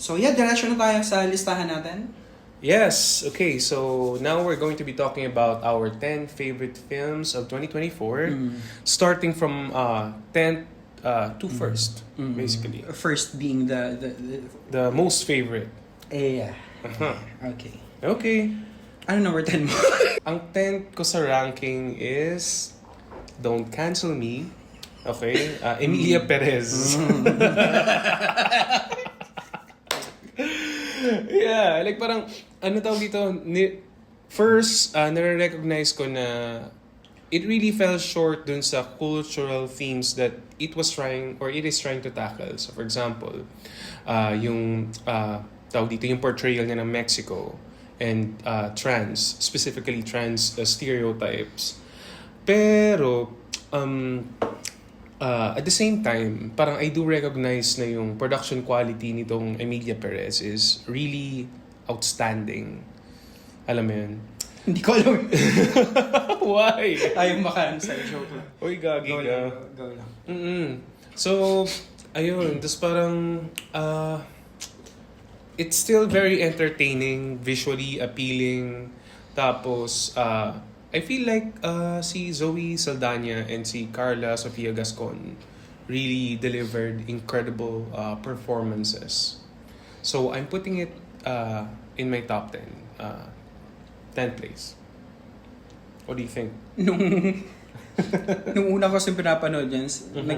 So yeah, diretso na tayo sa listahan natin. Yes, okay, so now we're going to be talking about our 10 favorite films of 2024, starting from 10th to first, basically. First being The most favorite. yeah. Uh-huh. Okay. Okay. Ano number 10 mo? Ang 10th ko sa ranking is Don't Cancel Me. Okay? Emilia Perez. Yeah, like parang, ano tawag dito, first, nare-recognize ko na it really fell short dun sa cultural themes that it was trying, or it is trying to tackle. So for example, tawag dito, yung portrayal niya ng Mexico and specifically trans stereotypes. Pero, at the same time, parang I do recognize na yung production quality nitong Emilia Perez is really outstanding. Alam mo yun? Hindi ko alam. Why? Ayaw maka-answer. Joke lang. Uy, gagi Go ka. lang. Go lang. So, ayun. Tapos parang, it's still very entertaining, visually appealing. Tapos, I feel like si Zoe Saldana and si Carla Sofia Gascon really delivered incredible performances. So I'm putting it in my top 10. 10th place. What do you think? Nung una ko kasi pinapanood yan,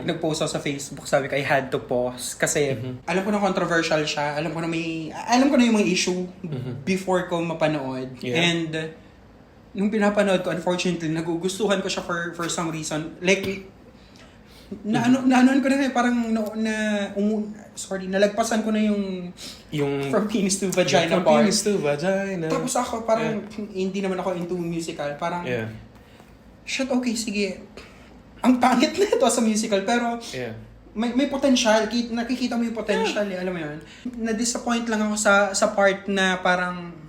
nag-post ako sa Facebook, sabi ko, I had to pause. Kasi alam ko na controversial siya, alam ko na yung mga issue before ko mapanood. Yeah. And nung pinapanood ko, unfortunately, nagugustuhan ko siya for some reason. Like, naanuan ko na parang nalagpasan ko na yung from penis to vagina from part. penis to vagina. Tapos ako parang hindi naman ako into musical. Parang, shit, okay, sige. Ang pangit na ito sa musical, pero may potential. Nakikita mo yung potential, alam mo yun. Na-disappoint lang ako sa part na parang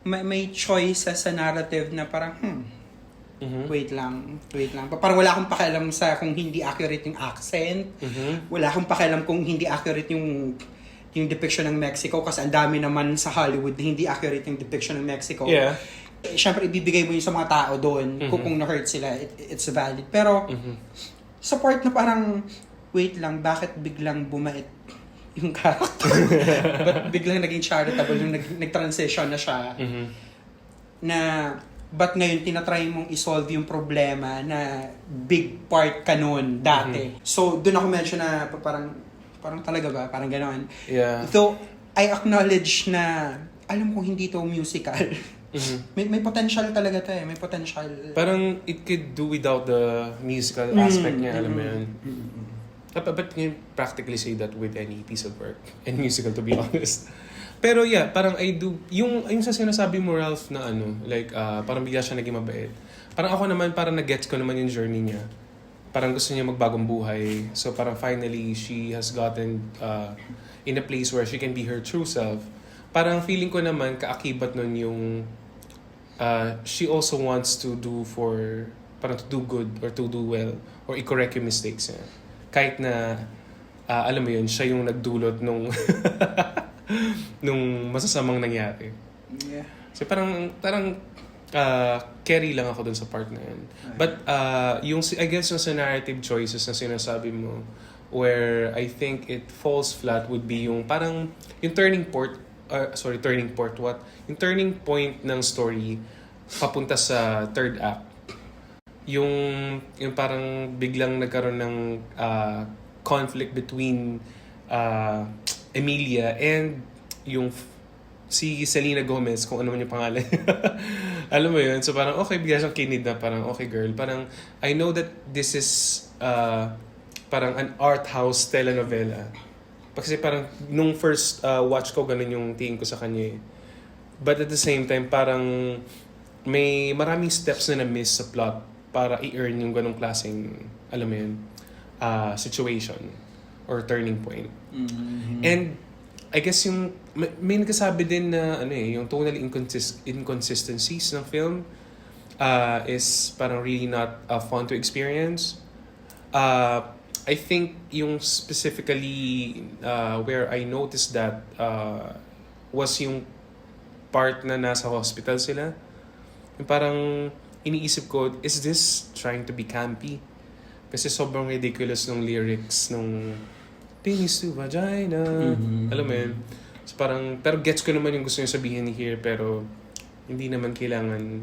may choices sa narrative na parang, wait lang. Parang wala akong pakialam sa kung hindi accurate yung accent. Wala akong pakialam kung hindi accurate yung depiction ng Mexico kasi ang dami naman sa Hollywood na hindi accurate yung depiction ng Mexico. Yeah. Siyempre, ibibigay mo yun sa mga tao doon kung na-hurt sila, it's valid. Pero, sa part na parang, wait lang, bakit biglang bumait yung character? Ba't biglang naging charitable yung nag-transition na siya? Na, ba't ngayon tinatry mong isolve yung problema na big part ka nun dati? So, doon ako medyo na parang talaga ba? Parang gano'n. Yeah. Though, I acknowledge na alam kong hindi to musical. May potential talaga to eh. May potential. Parang it could do without the musical aspect niya, alam mo yun. But you can practically say that with any piece of work and musical, to be honest. Pero yeah, parang I do, yung sa sinasabi mo, Ralph, na like, parang bigla siya naging mabait. Parang ako naman, parang nag-gets ko naman yung journey niya. Parang gusto niya magbagong buhay. So parang finally, she has gotten in a place where she can be her true self. Parang feeling ko naman, kaakibat nun yung she also wants to do parang to do good or to do well or i-correct yung mistakes niya. Kahit na, alam mo yun, siya yung nagdulot nung masasamang nangyari. Yeah. So parang carry lang ako dun sa part na yun. But I guess yung sa narrative choices na sinasabi mo, where I think it falls flat would be yung parang yung turning point ng story papunta sa third act. Yung parang biglang nagkaroon ng conflict between Emilia and yung si Selena Gomez, kung ano man yung pangalan. Alam mo yun? So parang okay, bigla siyang kinid na parang okay girl. Parang I know that this is parang an art house telenovela. Kasi parang nung first watch ko, ganun yung tingin ko sa kanya eh. But at the same time, parang may maraming steps na na-miss sa plot para i-earn yung ganung klaseng, alam mo yun, situation or turning point. And I guess yung may nagsasabi din na yung tonal inconsistencies ng film is parang really not fun to experience. I think yung specifically where I noticed that was yung part na nasa hospital sila. Yung parang iniisip ko, is this trying to be campy? Kasi sobrang ridiculous ng lyrics nung penis to vagina. Alam mo yun? So parang, pero gets ko naman yung gusto niya sabihin here, pero hindi naman kailangan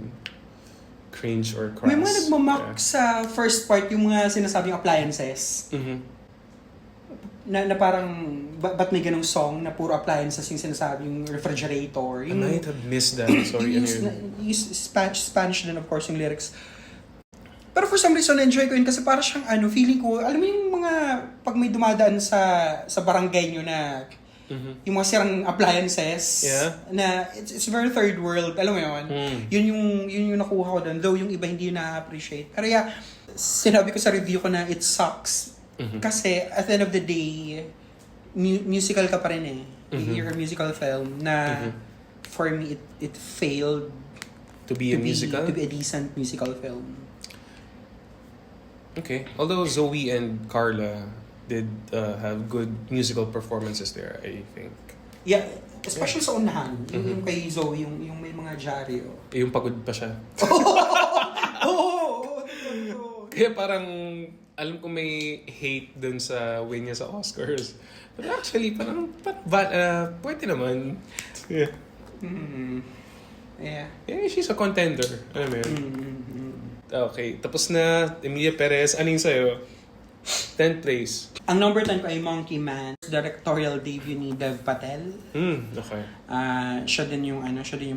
cringe or crass. May mga nagmamak sa first part yung mga sinasabing appliances. Na parang, ba't may ganong song na puro appliances yung sinasabi, yung refrigerator. Yung, I might have missed that. Sorry. Yung Spanish din, of course, yung lyrics. Pero for some reason, enjoy ko yun kasi para siyang feeling ko, alam mo yung mga, pag may dumadaan sa barangay nyo na, yung mga sirang appliances, na it's very third world, alam mo yun? Yun yung nakuha ko doon, though yung iba hindi na-appreciate. Pero yeah, sinabi ko sa review ko na it sucks. Kasi at the end of the day, musical ka pa rin eh. You're a musical film na for me, it failed to be a musical? To be a decent musical film. Okay. Although Zoe and Carla did have good musical performances there, I think. Yeah, especially sa unahan. Yung kay Zoe, yung may mga dyaryo. Yung pagod pa siya. Kaya parang, alam ko may hate dun sa win niya sa Oscars. But actually, parang pwede naman. Yeah. Yeah, she's a contender. Alam mo yun? Okay, tapos na. Emilia Perez, anong sa'yo? 10th place. Ang number 10 ko ay Monkey Man. Directorial debut ni Dev Patel. Okay. Siya din yung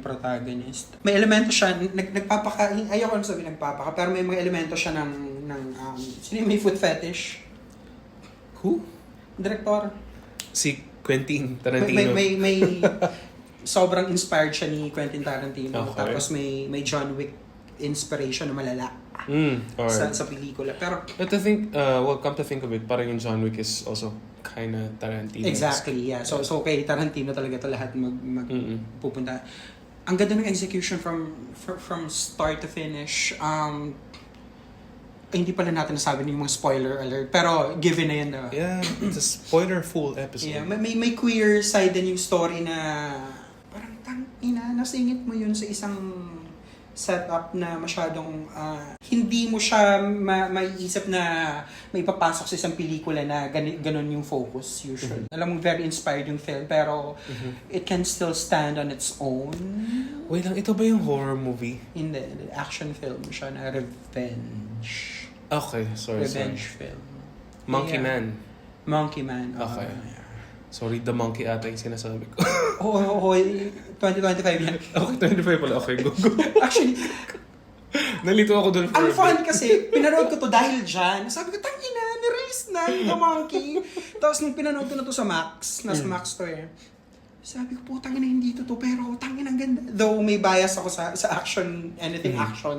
protagonist. May elemento siya, ayoko na sabihin nagpapaka, pero may mga elemento siya ng sino yung may foot fetish? Who? Director. Si Quentin Tarantino. May sobrang inspired siya ni Quentin Tarantino. Okay. Tapos may John Wick inspiration na malala sa pelikula. Pero but I think, come to think of it, parang yung John Wick is also kinda Tarantino. Exactly, yeah. So kay Tarantino talaga ito lahat pupunta. Ang ganda ng execution from start to finish. Hindi pala natin nasabi yung mga spoiler alert, pero given na yan. Yeah, it's a spoiler-full episode. Yeah, may queer side din yung story na parang nasingit mo yun sa isang setup na masyadong hindi mo siya maiisip na may papasok sa isang pelikula na ganun yung focus usually. Alam mo, very inspired yung film, pero it can still stand on its own. Wait lang, ito ba yung horror movie? Hindi, action film siya na revenge. Okay, sorry. Film. Monkey Man. Monkey Man. Okay. Sorry, The Monkey ata yung sinasabi ko. Oo, 2025 yan. Okay, 25 pala. Okay, go. Actually, nalito ako doon. Ang fun kasi, pinanood ko to dahil dyan. Sabi ko, tangina, nirelease na yung The Monkey. Tapos nung pinanood ko na to sa Max, nasa Max to eh. Sabi ko, tangina, hindi to, pero tangina, ang ganda. Though may bias ako sa action, anything action.